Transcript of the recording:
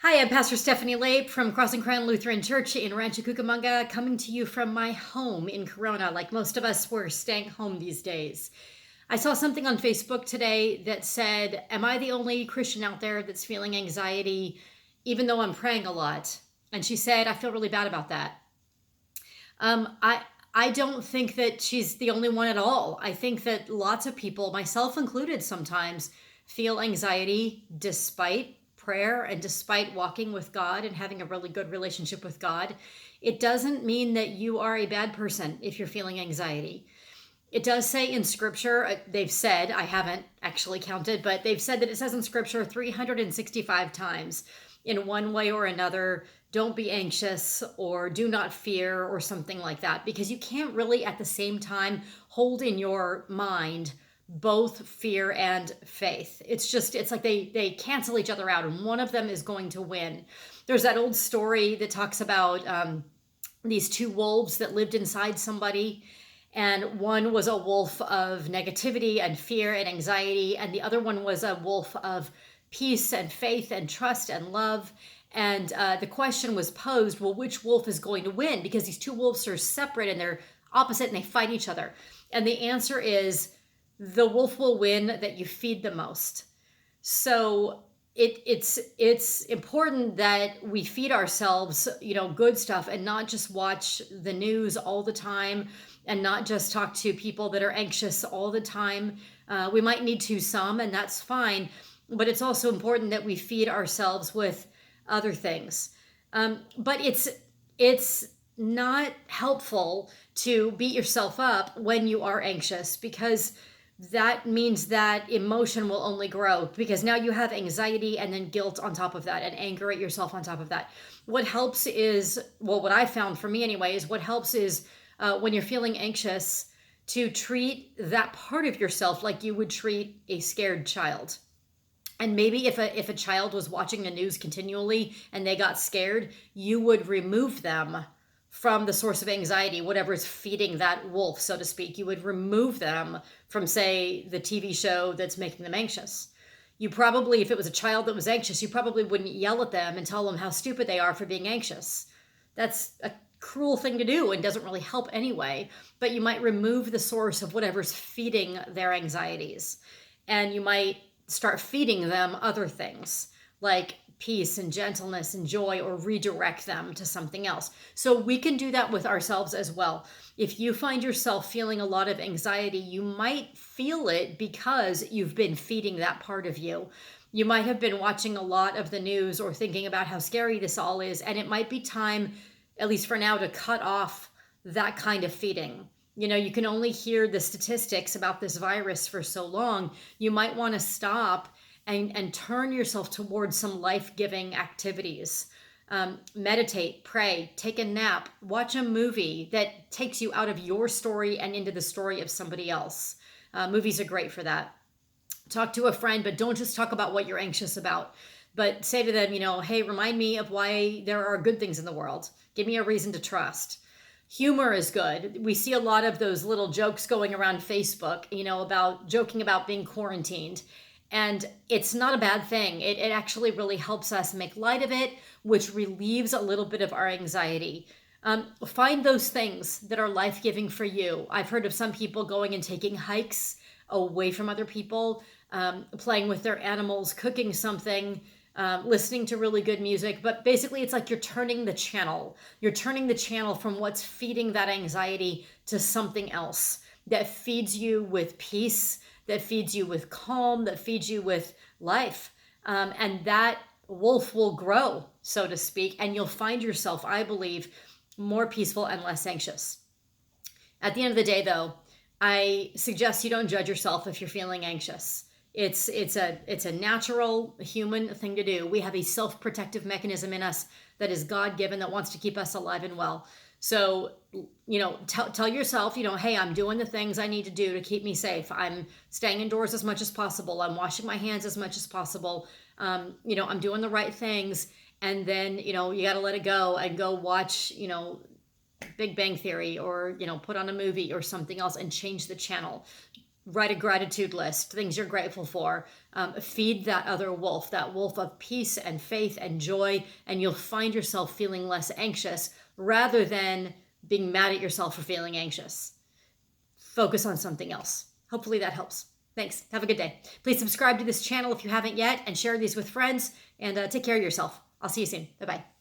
Hi, I'm Pastor Stephanie Lape from Crossing Crown Lutheran Church in Rancho Cucamonga, coming to you from my home in Corona. Like most of us, we're staying home these days. I saw something on Facebook today that said, am I the only Christian out there that's feeling anxiety, even though I'm praying a lot? And she said, I feel really bad about that. I don't think that she's the only one at all. I think that lots of people, myself included sometimes, feel anxiety despite prayer and despite walking with God and having a really good relationship with God. It doesn't mean that you are a bad person if you're feeling anxiety. It does say in scripture, they've said, I haven't actually counted, but they've said that it says in scripture 365 times in one way or another, don't be anxious or do not fear or something like that, because you can't really at the same time hold in your mind both fear and faith. It's like they cancel each other out and one of them is going to win. There's that old story that talks about these two wolves that lived inside somebody, and one was a wolf of negativity and fear and anxiety, and the other one was a wolf of peace and faith and trust and love. And the question was posed, well, which wolf is going to win? Because these two wolves are separate and they're opposite and they fight each other. And the answer is the wolf will win that you feed the most. So it's important that we feed ourselves, good stuff, and not just watch the news all the time, and not just talk to people that are anxious all the time. We might need to some, and that's fine, but it's also important that we feed ourselves with other things. But it's not helpful to beat yourself up when you are anxious, because that means that emotion will only grow, because now you have anxiety and then guilt on top of that and anger at yourself on top of that. What helps is, well, what I found for me anyway, is what helps is when you're feeling anxious, to treat that part of yourself like you would treat a scared child. And maybe if a child was watching the news continually and they got scared, you would remove them from the source of anxiety, whatever is feeding that wolf, so to speak. You would remove them from, say, the TV show that's making them anxious. You probably, if it was a child that was anxious, you probably wouldn't yell at them and tell them how stupid they are for being anxious. That's a cruel thing to do and doesn't really help anyway. But you might remove the source of whatever's feeding their anxieties. And you might start feeding them other things like peace and gentleness and joy, or redirect them to something else. So we can do that with ourselves as well. If you find yourself feeling a lot of anxiety, you might feel it because you've been feeding that part of you. You might have been watching a lot of the news or thinking about how scary this all is, and it might be time, at least for now, to cut off that kind of feeding. You can only hear the statistics about this virus for so long. You might want to stop and turn yourself towards some life-giving activities. Meditate, pray, take a nap, watch a movie that takes you out of your story and into the story of somebody else. Movies are great for that. Talk to a friend, but don't just talk about what you're anxious about. But say to them, hey, remind me of why there are good things in the world. Give me a reason to trust. Humor is good. We see a lot of those little jokes going around Facebook, about joking about being quarantined. And it's not a bad thing. It actually really helps us make light of it, which relieves a little bit of our anxiety. Find those things that are life-giving for you. I've heard of some people going and taking hikes away from other people, playing with their animals, cooking something, listening to really good music. But basically, it's like you're turning the channel. You're turning the channel from what's feeding that anxiety to something else that feeds you with peace, that feeds you with calm, that feeds you with life. And that wolf will grow, so to speak, and you'll find yourself, I believe, more peaceful and less anxious. At the end of the day, though, I suggest you don't judge yourself if you're feeling anxious. It's a natural human thing to do. We have a self-protective mechanism in us that is God-given, that wants to keep us alive and well. So, tell yourself, hey, I'm doing the things I need to do to keep me safe. I'm staying indoors as much as possible. I'm washing my hands as much as possible. I'm doing the right things. And then, you got to let it go and go watch, Big Bang Theory, or, put on a movie or something else and change the channel. Write a gratitude list, things you're grateful for. Feed that other wolf, that wolf of peace and faith and joy, and you'll find yourself feeling less anxious rather than being mad at yourself for feeling anxious. Focus on something else. Hopefully that helps. Thanks. Have a good day. Please subscribe to this channel if you haven't yet, and share these with friends, and take care of yourself. I'll see you soon. Bye-bye.